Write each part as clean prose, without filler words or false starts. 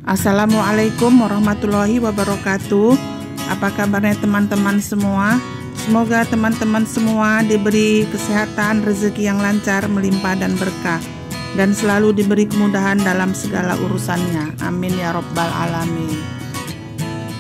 Assalamualaikum warahmatullahi wabarakatuh. Apa kabarnya teman-teman semua? Semoga teman-teman semua diberi kesehatan, rezeki yang lancar, melimpah dan berkah, dan selalu diberi kemudahan dalam segala urusannya. Amin ya robbal alamin.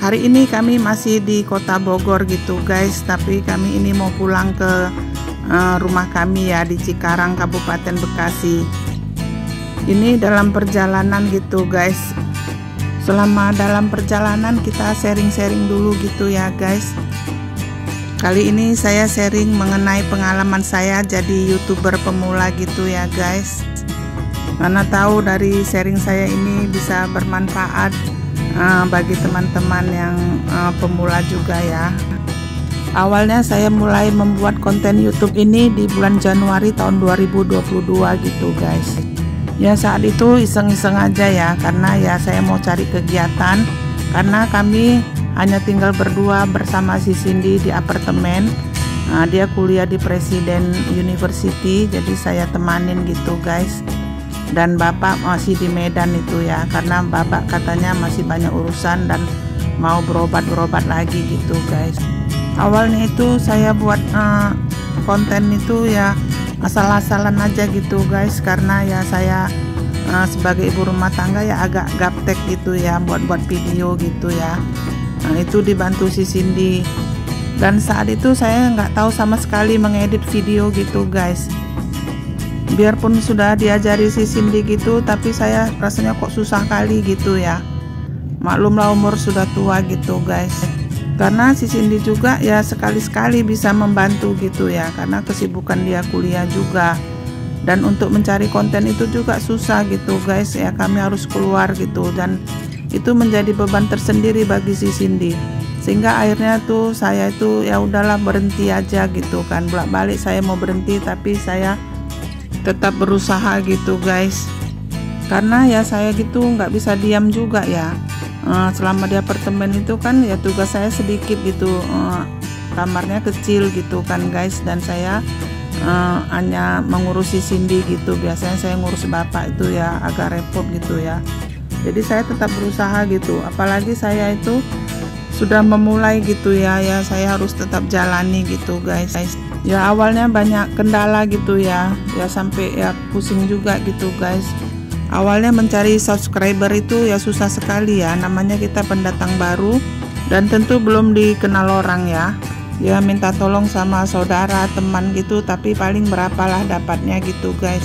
Hari ini kami masih di kota Bogor gitu guys, tapi kami ini mau pulang ke rumah kami ya di Cikarang, Kabupaten Bekasi. Ini dalam perjalanan gitu guys. Selama dalam perjalanan kita sharing-sharing dulu gitu ya guys. Kali ini saya sharing mengenai pengalaman saya jadi YouTuber pemula gitu ya guys. Karena tahu dari sharing saya ini bisa bermanfaat bagi teman-teman yang pemula juga ya. Awalnya saya mulai membuat konten YouTube ini di bulan Januari tahun 2022 gitu guys. Ya saat itu iseng-iseng aja ya, karena ya saya mau cari kegiatan, karena kami hanya tinggal berdua bersama si Cindy di apartemen. Dia kuliah di Presiden University, jadi saya temanin gitu guys. Dan bapak masih di Medan itu ya, karena bapak katanya masih banyak urusan dan mau berobat lagi gitu guys. Awalnya itu saya buat konten itu ya asal-asalan aja gitu guys, karena ya saya sebagai ibu rumah tangga ya agak gaptek gitu ya buat video gitu ya. Itu dibantu si Cindy, dan saat itu saya nggak tahu sama sekali mengedit video gitu guys. Biarpun sudah diajari si Cindy gitu, tapi saya rasanya kok susah kali gitu ya. Maklumlah umur sudah tua gitu guys. Karena si Cindy juga ya sekali-sekali bisa membantu gitu ya, karena kesibukan dia kuliah juga. Dan untuk mencari konten itu juga susah gitu guys ya, kami harus keluar gitu, dan itu menjadi beban tersendiri bagi si Cindy. Sehingga akhirnya tuh saya itu ya udahlah berhenti aja gitu kan. Bolak-balik saya mau berhenti, tapi saya tetap berusaha gitu guys. Karena ya saya gitu nggak bisa diam juga ya. Selama di apartemen itu kan ya tugas saya sedikit gitu, kamarnya kecil gitu kan guys, dan saya hanya mengurusi Cindy gitu. Biasanya saya ngurus bapak itu ya agak repot gitu ya. Jadi saya tetap berusaha gitu, apalagi saya itu sudah memulai gitu ya, saya harus tetap jalani gitu guys. Ya awalnya banyak kendala gitu ya sampai ya pusing juga gitu guys. Awalnya mencari subscriber itu ya susah sekali ya, namanya kita pendatang baru dan tentu belum dikenal orang ya. Ya minta tolong sama saudara, teman gitu, tapi paling berapalah dapatnya gitu guys.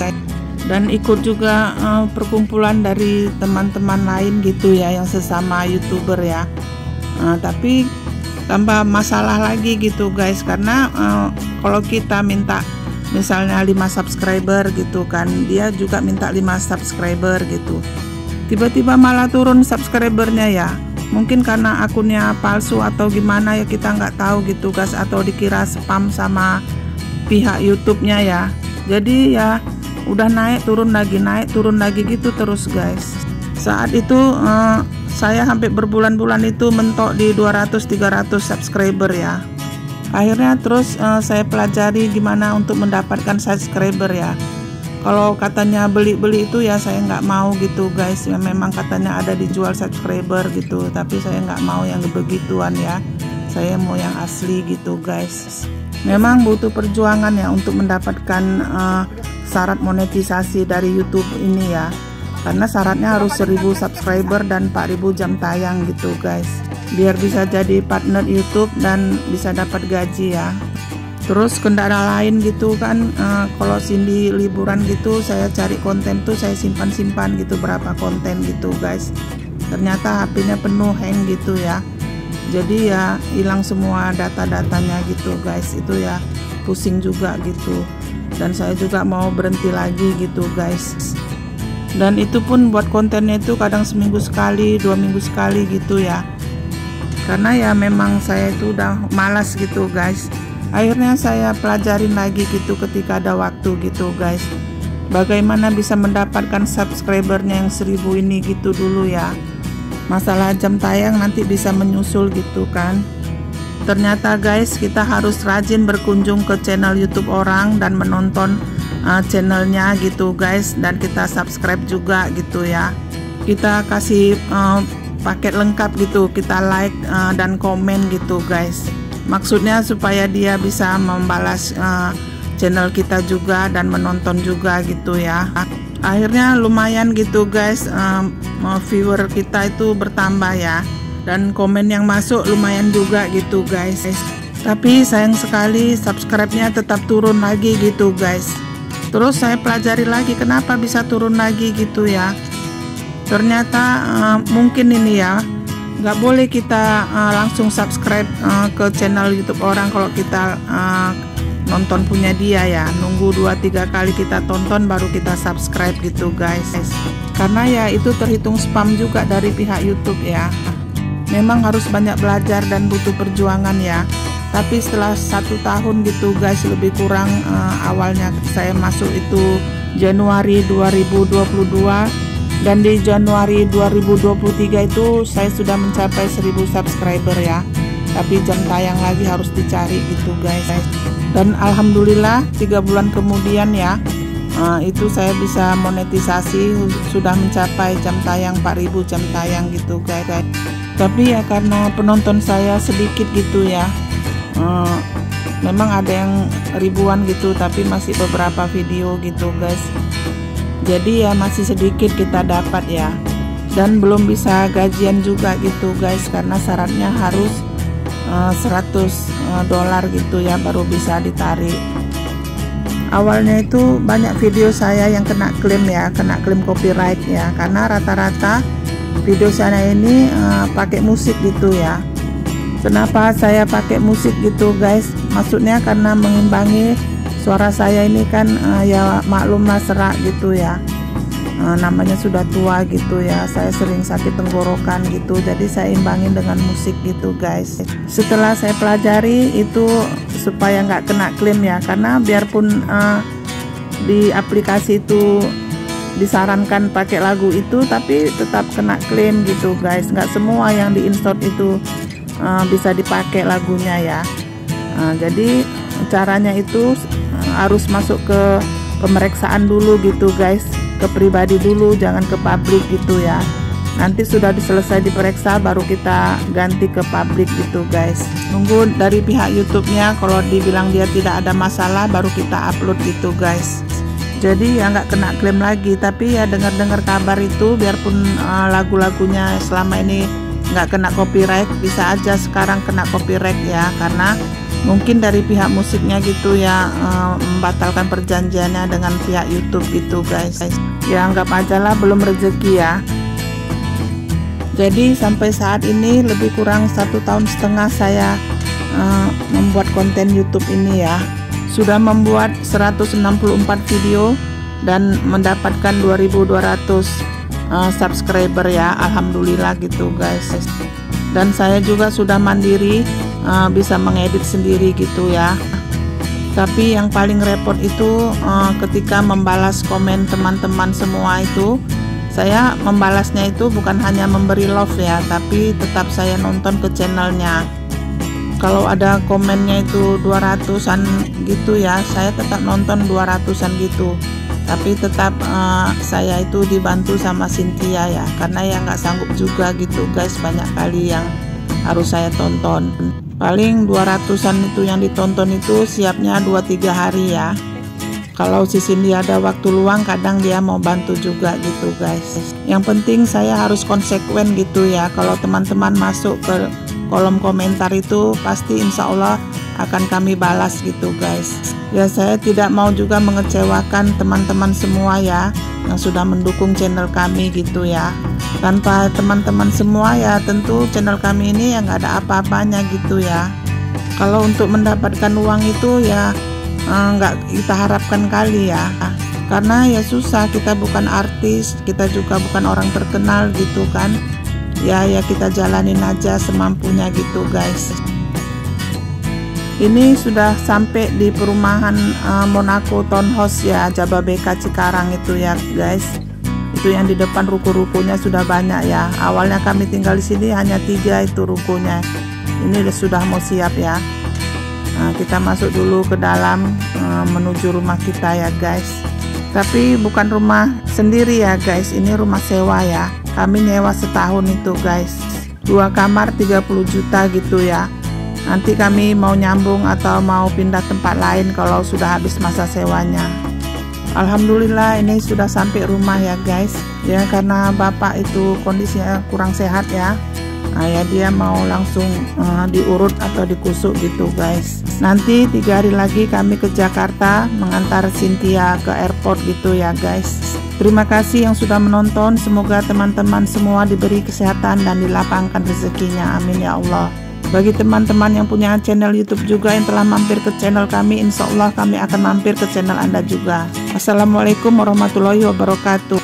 Dan ikut juga perkumpulan dari teman-teman lain gitu ya yang sesama YouTuber ya. Tapi tambah masalah lagi gitu guys, karena kalau kita minta misalnya 5 subscriber gitu kan, dia juga minta 5 subscriber gitu. Tiba-tiba malah turun subscribernya ya. Mungkin karena akunnya palsu atau gimana ya, kita nggak tahu gitu guys, atau dikira spam sama pihak YouTube-nya ya. Jadi ya udah naik turun lagi gitu terus guys. Saat itu saya hampir berbulan-bulan itu mentok di 200-300 subscriber ya. Akhirnya terus saya pelajari gimana untuk mendapatkan subscriber ya. Kalau katanya beli-beli itu ya saya nggak mau gitu guys. Ya, memang katanya ada dijual subscriber gitu, tapi saya nggak mau yang begituan ya. Saya mau yang asli gitu guys. Memang butuh perjuangan ya untuk mendapatkan syarat monetisasi dari YouTube ini ya. Karena syaratnya harus 1000 subscriber dan 4000 jam tayang gitu guys, biar bisa jadi partner YouTube dan bisa dapat gaji ya. Terus kendala lain gitu kan, kalau Cindy liburan gitu saya cari konten tuh saya simpan gitu berapa konten gitu guys. Ternyata HP-nya penuh hang gitu ya. Jadi ya hilang semua data-datanya gitu guys. Itu ya pusing juga gitu. Dan saya juga mau berhenti lagi gitu guys. Dan itu pun buat kontennya itu kadang seminggu sekali, 2 minggu sekali gitu ya. Karena ya memang saya itu udah malas gitu guys. Akhirnya saya pelajarin lagi gitu ketika ada waktu gitu guys, bagaimana bisa mendapatkan subscribernya yang 1000 ini gitu dulu ya. Masalah jam tayang nanti bisa menyusul gitu kan. Ternyata guys, kita harus rajin berkunjung ke channel YouTube orang dan menonton channelnya gitu guys, dan kita subscribe juga gitu ya. kita kasih paket lengkap gitu, kita like dan komen gitu guys. Maksudnya supaya dia bisa membalas channel kita juga dan menonton juga gitu ya. Akhirnya lumayan gitu guys, viewer kita itu bertambah ya, dan komen yang masuk lumayan juga gitu guys. Tapi sayang sekali subscribe-nya tetap turun lagi gitu guys. Terus saya pelajari lagi kenapa bisa turun lagi gitu ya. Ternyata mungkin ini ya, nggak boleh kita langsung subscribe ke channel YouTube orang kalau kita nonton punya dia ya. Nunggu 2-3 kali kita tonton baru kita subscribe gitu guys. Karena ya itu terhitung spam juga dari pihak YouTube ya. Memang harus banyak belajar dan butuh perjuangan ya. Tapi setelah 1 tahun gitu guys, lebih kurang, awalnya saya masuk itu Januari 2022, dan di Januari 2023 itu saya sudah mencapai 1000 subscriber ya. Tapi jam tayang lagi harus dicari gitu guys. Dan alhamdulillah 3 bulan kemudian ya, itu saya bisa monetisasi, sudah mencapai jam tayang 4000 jam tayang gitu guys. Tapi ya karena penonton saya sedikit gitu ya, memang ada yang ribuan gitu, tapi masih beberapa video gitu guys. Jadi ya masih sedikit kita dapat ya, dan belum bisa gajian juga gitu guys, karena syaratnya harus $100 gitu ya baru bisa ditarik. Awalnya itu banyak video saya yang kena klaim ya, kena klaim copyright ya, karena rata-rata video saya ini pakai musik gitu ya. Kenapa saya pakai musik gitu guys? Maksudnya karena mengimbangi suara saya ini kan, ya maklumlah serak gitu ya. Namanya sudah tua gitu ya, saya sering sakit tenggorokan gitu, jadi saya imbangin dengan musik gitu guys. Setelah saya pelajari itu supaya nggak kena klaim ya, karena biarpun di aplikasi itu disarankan pakai lagu itu, tapi tetap kena klaim gitu guys. Nggak semua yang diinstal itu bisa dipakai lagunya ya. Jadi caranya itu harus masuk ke pemeriksaan dulu gitu guys, ke pribadi dulu, jangan ke publik gitu ya. Nanti sudah selesai diperiksa baru kita ganti ke publik gitu guys. Nunggu dari pihak YouTube-nya, kalau dibilang dia tidak ada masalah baru kita upload gitu guys. Jadi ya nggak kena klaim lagi. Tapi ya dengar-dengar kabar itu, biarpun lagu-lagunya selama ini nggak kena copyright, bisa aja sekarang kena copyright ya, karena mungkin dari pihak musiknya gitu ya, membatalkan perjanjiannya dengan pihak YouTube gitu guys. Ya anggap aja lah belum rezeki ya. Jadi sampai saat ini lebih kurang 1,5 tahun saya membuat konten YouTube ini ya. Sudah membuat 164 video dan mendapatkan 2.200 subscriber ya, alhamdulillah gitu guys. Dan saya juga sudah mandiri, bisa mengedit sendiri gitu ya. Tapi yang paling repot itu ketika membalas komen teman-teman semua itu, saya membalasnya itu bukan hanya memberi love ya, tapi tetap saya nonton ke channelnya. Kalau ada komennya itu 200-an gitu ya, saya tetap nonton 200-an gitu. Tapi tetap saya itu dibantu sama Cynthia ya, karena ya nggak sanggup juga gitu guys, banyak kali yang harus saya tonton. Paling 200-an itu yang ditonton itu siapnya 2-3 hari ya. Kalau si Cindy ada waktu luang, kadang dia mau bantu juga gitu guys. Yang penting saya harus konsekuen gitu ya. Kalau teman-teman masuk ke kolom komentar itu, pasti insya Allah akan kami balas gitu guys. Ya saya tidak mau juga mengecewakan teman-teman semua ya, yang sudah mendukung channel kami gitu ya. Tanpa teman-teman semua ya tentu channel kami ini yang nggak ada apa-apanya gitu ya. Kalau untuk mendapatkan uang itu ya nggak kita harapkan kali ya, karena ya susah, kita bukan artis, kita juga bukan orang terkenal gitu kan. Ya kita jalanin aja semampunya gitu guys. Ini sudah sampai di perumahan Monaco Townhouse ya, Jababeka Cikarang itu ya guys. Itu yang di depan ruko-rukonya sudah banyak ya. Awalnya kami tinggal di sini hanya 3 itu rukonya. Ini sudah mau siap ya. Nah, kita masuk dulu ke dalam menuju rumah kita ya guys. Tapi bukan rumah sendiri ya guys, ini rumah sewa ya. Kami nyewa setahun itu guys, 2 kamar 30 juta gitu ya. Nanti kami mau nyambung atau mau pindah tempat lain kalau sudah habis masa sewanya. Alhamdulillah ini sudah sampai rumah ya guys. Ya karena bapak itu kondisinya kurang sehat ya. Nah ya dia mau langsung diurut atau dikusuk gitu guys. Nanti 3 hari lagi kami ke Jakarta mengantar Cynthia ke airport gitu ya guys. Terima kasih yang sudah menonton. Semoga teman-teman semua diberi kesehatan dan dilapangkan rezekinya. Amin ya Allah. Bagi teman-teman yang punya channel YouTube juga yang telah mampir ke channel kami, insya Allah kami akan mampir ke channel Anda juga. Assalamualaikum warahmatullahi wabarakatuh.